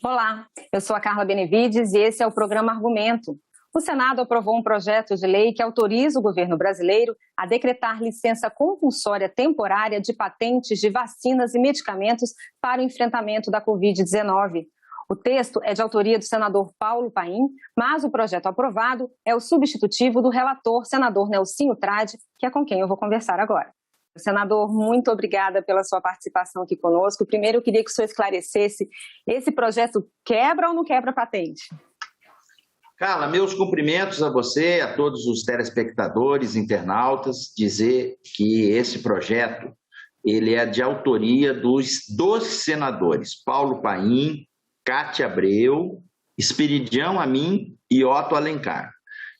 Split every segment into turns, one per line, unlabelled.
Olá, eu sou a Carla Benevides e esse é o programa Argumento. O Senado aprovou um projeto de lei que autoriza o governo brasileiro a decretar licença compulsória temporária de patentes de vacinas e medicamentos para o enfrentamento da Covid-19. O texto é de autoria do senador Paulo Paim, mas o projeto aprovado é o substitutivo do relator, senador Nelsinho Trade, que é com quem eu vou conversar agora. Senador, muito obrigada pela sua participação aqui conosco. Primeiro, eu queria que o senhor esclarecesse, esse projeto quebra ou não quebra patente?
Carla, meus cumprimentos a você, a todos os telespectadores, internautas, dizer que esse projeto ele é de autoria dos senadores Paulo Paim, Cátia Abreu, Esperidião Amin e Otto Alencar.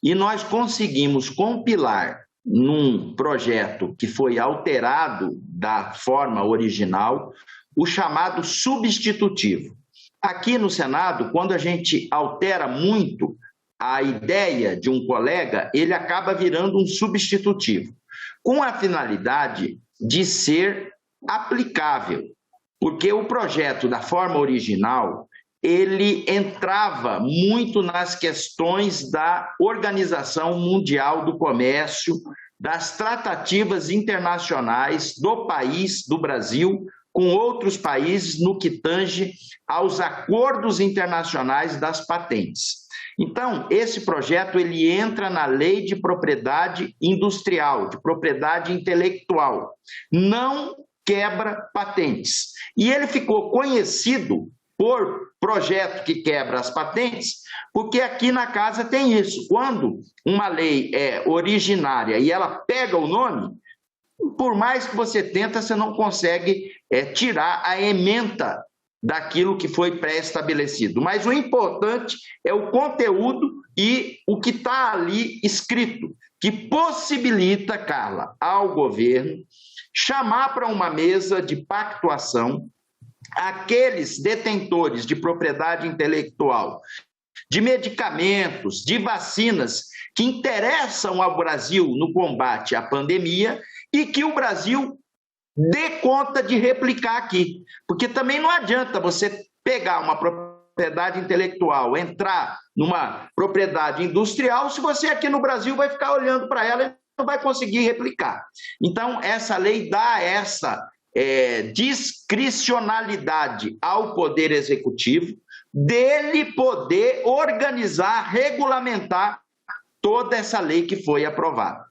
E nós conseguimos compilar num projeto que foi alterado da forma original, o chamado substitutivo. Aqui no Senado, quando a gente altera muito a ideia de um colega, ele acaba virando um substitutivo, com a finalidade de ser aplicável, porque o projeto da forma original, ele entrava muito nas questões da Organização Mundial do Comércio, das tratativas internacionais do país, do Brasil, com outros países no que tange aos acordos internacionais das patentes. Então, esse projeto ele entra na Lei de Propriedade Industrial, de Propriedade Intelectual, não quebra patentes. E ele ficou conhecido por projeto que quebra as patentes, porque aqui na casa tem isso. Quando uma lei é originária e ela pega o nome, por mais que você tenta, você não consegue tirar a ementa daquilo que foi pré-estabelecido. Mas o importante é o conteúdo e o que está ali escrito, que possibilita, Carla, ao governo chamar para uma mesa de pactuação aqueles detentores de propriedade intelectual, de medicamentos, de vacinas que interessam ao Brasil no combate à pandemia e que o Brasil dê conta de replicar aqui. Porque também não adianta você pegar uma propriedade intelectual, entrar numa propriedade industrial, se você aqui no Brasil vai ficar olhando para ela e não vai conseguir replicar. Então, essa lei dá essa discricionalidade ao Poder Executivo, dele poder organizar, regulamentar toda essa lei que foi aprovada.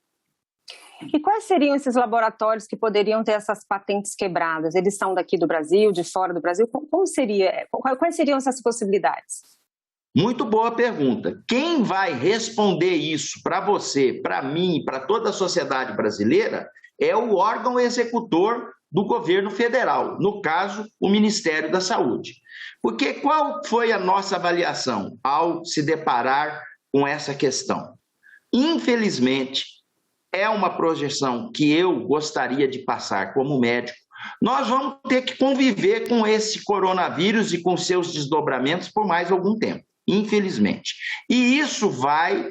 E quais seriam esses laboratórios que poderiam ter essas patentes quebradas? Eles são daqui do Brasil, de fora do Brasil? Quais seriam essas possibilidades?
Muito boa pergunta. Quem vai responder isso para você, para mim, para toda a sociedade brasileira, é o órgão executor do governo federal, no caso, o Ministério da Saúde. Porque qual foi a nossa avaliação ao se deparar com essa questão? Infelizmente, é uma projeção que eu gostaria de passar como médico. Nós vamos ter que conviver com esse coronavírus e com seus desdobramentos por mais algum tempo, infelizmente. E isso vai,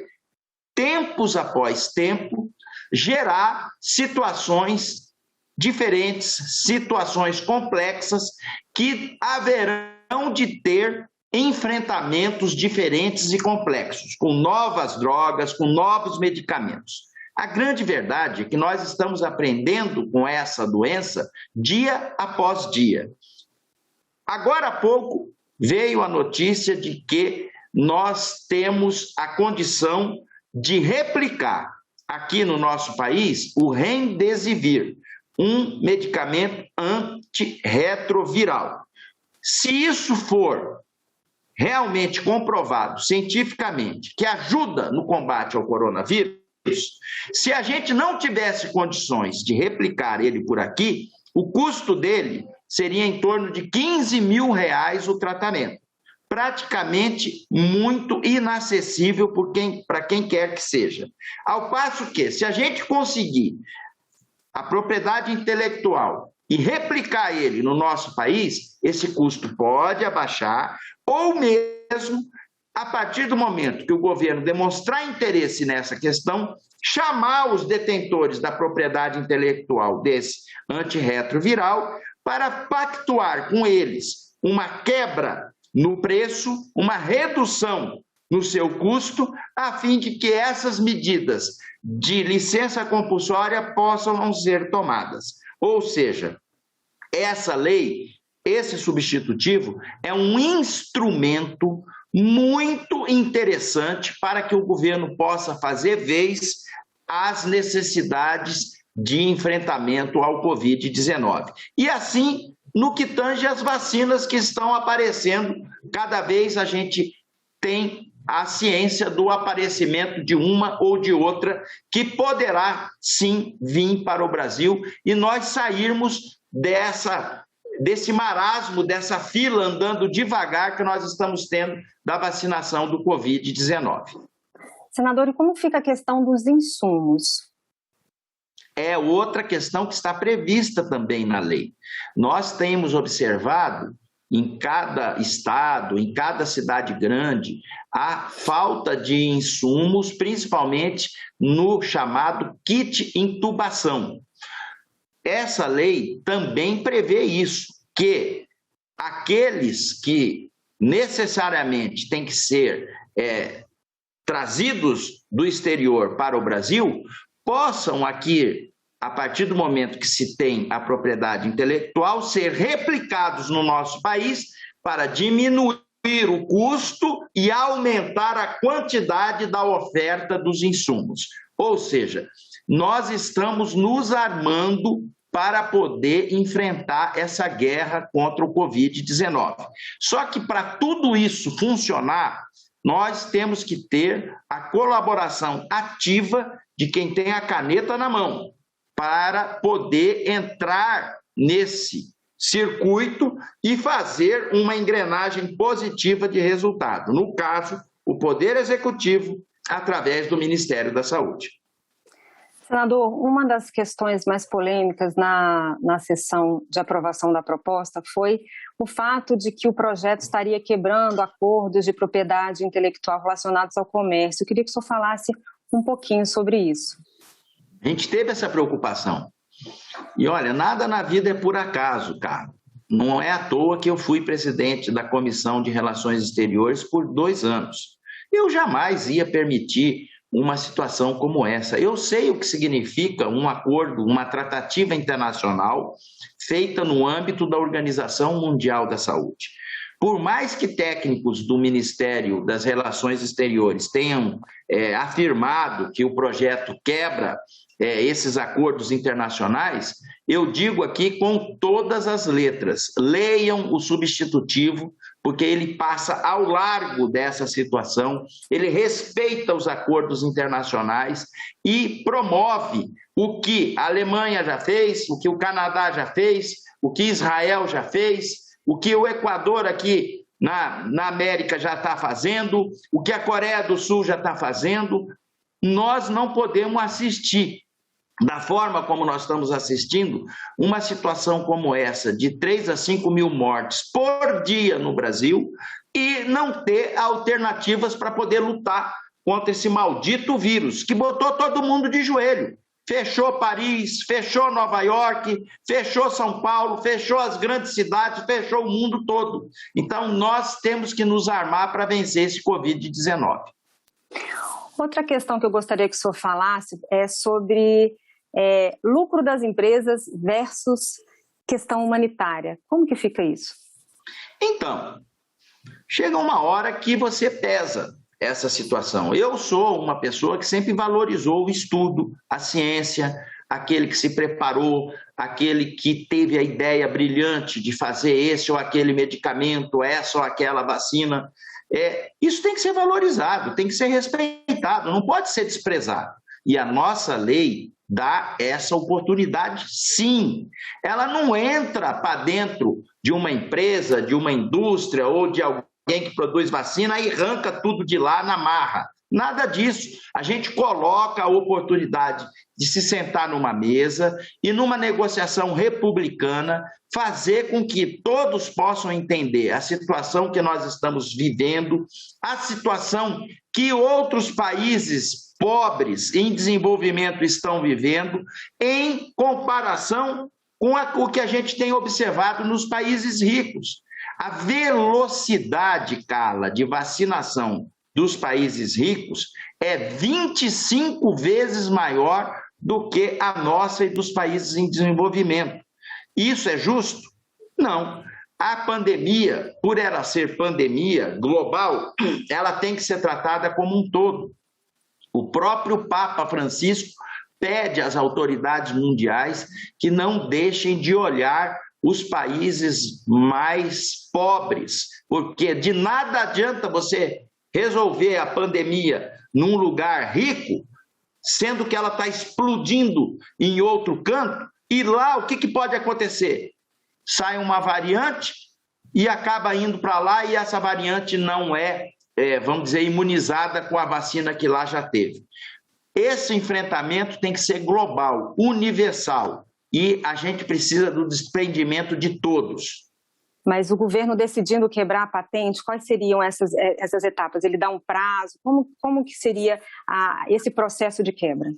tempos após tempo, gerar situações diferentes, situações complexas que haverão de ter enfrentamentos diferentes e complexos, com novas drogas, com novos medicamentos. A grande verdade é que nós estamos aprendendo com essa doença dia após dia. Agora há pouco veio a notícia de que nós temos a condição de replicar aqui no nosso país o Remdesivir, um medicamento antirretroviral. Se isso for realmente comprovado cientificamente que ajuda no combate ao coronavírus, se a gente não tivesse condições de replicar ele por aqui, o custo dele seria em torno de R$15 mil o tratamento. Praticamente muito inacessível para quem quer que seja. Ao passo que, se a gente conseguir a propriedade intelectual e replicar ele no nosso país, esse custo pode abaixar, ou mesmo, a partir do momento que o governo demonstrar interesse nessa questão, chamar os detentores da propriedade intelectual desse antirretroviral para pactuar com eles uma quebra no preço, uma redução no seu custo, a fim de que essas medidas de licença compulsória possam não ser tomadas. Ou seja, essa lei, esse substitutivo, é um instrumento muito interessante para que o governo possa fazer vez às necessidades de enfrentamento ao Covid-19. E assim, no que tange às vacinas que estão aparecendo, cada vez a gente tem a ciência do aparecimento de uma ou de outra que poderá, sim, vir para o Brasil e nós sairmos desse marasmo, dessa fila andando devagar que nós estamos tendo da vacinação do Covid-19.
Senador, e como fica a questão dos insumos?
É outra questão que está prevista também na lei. Nós temos observado em cada estado, em cada cidade grande, a falta de insumos, principalmente no chamado kit intubação. Essa lei também prevê isso, que aqueles que necessariamente têm que ser trazidos do exterior para o Brasil possam aqui, a partir do momento que se tem a propriedade intelectual, ser replicados no nosso país para diminuir o custo e aumentar a quantidade da oferta dos insumos. Ou seja, nós estamos nos armando para poder enfrentar essa guerra contra o Covid-19. Só que para tudo isso funcionar, nós temos que ter a colaboração ativa de quem tem a caneta na mão, para poder entrar nesse circuito e fazer uma engrenagem positiva de resultado. No caso, o Poder Executivo, através do Ministério da Saúde.
Senador, uma das questões mais polêmicas na sessão de aprovação da proposta foi o fato de que o projeto estaria quebrando acordos de propriedade intelectual relacionados ao comércio. Eu queria que o senhor falasse um pouquinho sobre isso.
A gente teve essa preocupação. E olha, nada na vida é por acaso, Carlos. Não é à toa que eu fui presidente da Comissão de Relações Exteriores por 2 anos. Eu jamais ia permitir uma situação como essa. Eu sei o que significa um acordo, uma tratativa internacional feita no âmbito da Organização Mundial da Saúde. Por mais que técnicos do Ministério das Relações Exteriores tenham afirmado que o projeto quebra esses acordos internacionais, eu digo aqui com todas as letras, leiam o substitutivo, porque ele passa ao largo dessa situação, ele respeita os acordos internacionais e promove o que a Alemanha já fez, o que o Canadá já fez, o que Israel já fez, o que o Equador aqui na América já está fazendo, o que a Coreia do Sul já está fazendo. Nós não podemos assistir, da forma como nós estamos assistindo, uma situação como essa, de 3 a 5 mil mortes por dia no Brasil, e não ter alternativas para poder lutar contra esse maldito vírus, que botou todo mundo de joelho. Fechou Paris, fechou Nova York, fechou São Paulo, fechou as grandes cidades, fechou o mundo todo. Então, nós temos que nos armar para vencer esse Covid-19.
Outra questão que eu gostaria que o senhor falasse é sobre lucro das empresas versus questão humanitária. Como que fica isso?
Então, chega uma hora que você pesa essa situação. Eu sou uma pessoa que sempre valorizou o estudo, a ciência, aquele que se preparou, aquele que teve a ideia brilhante de fazer esse ou aquele medicamento, essa ou aquela vacina. Isso tem que ser valorizado, tem que ser respeitado, não pode ser desprezado. E a nossa lei dá essa oportunidade, sim. Ela não entra para dentro de uma empresa, de uma indústria ou de alguém que produz vacina e arranca tudo de lá na marra. Nada disso. A gente coloca a oportunidade de se sentar numa mesa e, numa negociação republicana, fazer com que todos possam entender a situação que nós estamos vivendo, a situação que outros países pobres em desenvolvimento estão vivendo, em comparação com o que a gente tem observado nos países ricos. A velocidade, Carla, de vacinação dos países ricos é 25 vezes maior do que a nossa e dos países em desenvolvimento. Isso é justo? Não. A pandemia, por ela ser pandemia global, ela tem que ser tratada como um todo. O próprio Papa Francisco pede às autoridades mundiais que não deixem de olhar os países mais pobres, porque de nada adianta você resolver a pandemia num lugar rico, sendo que ela está explodindo em outro canto, e lá o que pode acontecer? Sai uma variante e acaba indo para lá e essa variante não é, vamos dizer, imunizada com a vacina que lá já teve. Esse enfrentamento tem que ser global, universal, e a gente precisa do desprendimento de todos.
Mas o governo decidindo quebrar a patente, quais seriam essas etapas? Ele dá um prazo? Como que seria esse processo de quebra?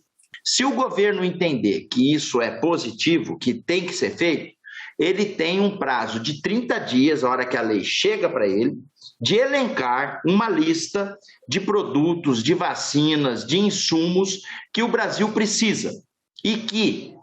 Se o governo entender que isso é positivo, que tem que ser feito, ele tem um prazo de 30 dias, a hora que a lei chega para ele, de elencar uma lista de produtos, de vacinas, de insumos que o Brasil precisa e que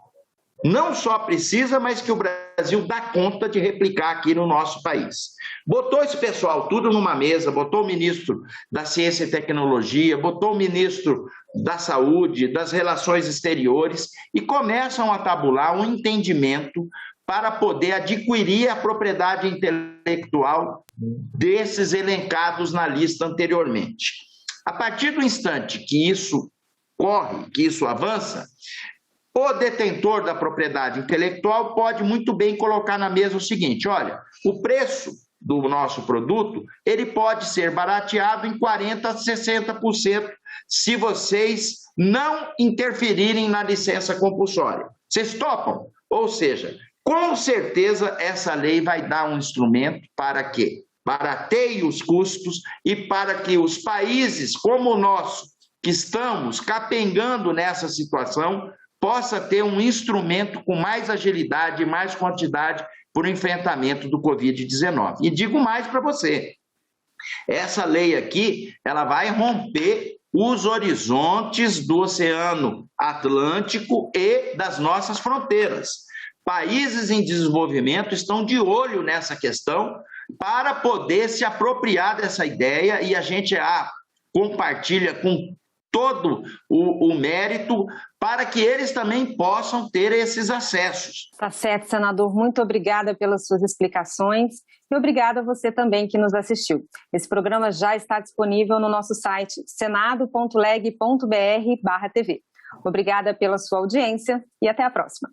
não só precisa, mas que o Brasil dá conta de replicar aqui no nosso país. Botou esse pessoal tudo numa mesa, botou o ministro da Ciência e Tecnologia, botou o ministro da Saúde, das Relações Exteriores e começam a tabular um entendimento para poder adquirir a propriedade intelectual desses elencados na lista anteriormente. A partir do instante que isso corre, que isso avança, o detentor da propriedade intelectual pode muito bem colocar na mesa o seguinte: olha, o preço do nosso produto, ele pode ser barateado em 40% a 60% se vocês não interferirem na licença compulsória. Vocês topam? Ou seja, com certeza essa lei vai dar um instrumento para que barateie os custos e para que os países como o nosso, que estamos capengando nessa situação, possa ter um instrumento com mais agilidade e mais quantidade para o enfrentamento do Covid-19. E digo mais para você, essa lei aqui, ela vai romper os horizontes do Oceano Atlântico e das nossas fronteiras. Países em desenvolvimento estão de olho nessa questão para poder se apropriar dessa ideia e a gente compartilha com todo o mérito para que eles também possam ter esses acessos.
Tá certo, senador. Muito obrigada pelas suas explicações e obrigada a você também que nos assistiu. Esse programa já está disponível no nosso site senado.leg.br/TV. Obrigada pela sua audiência e até a próxima.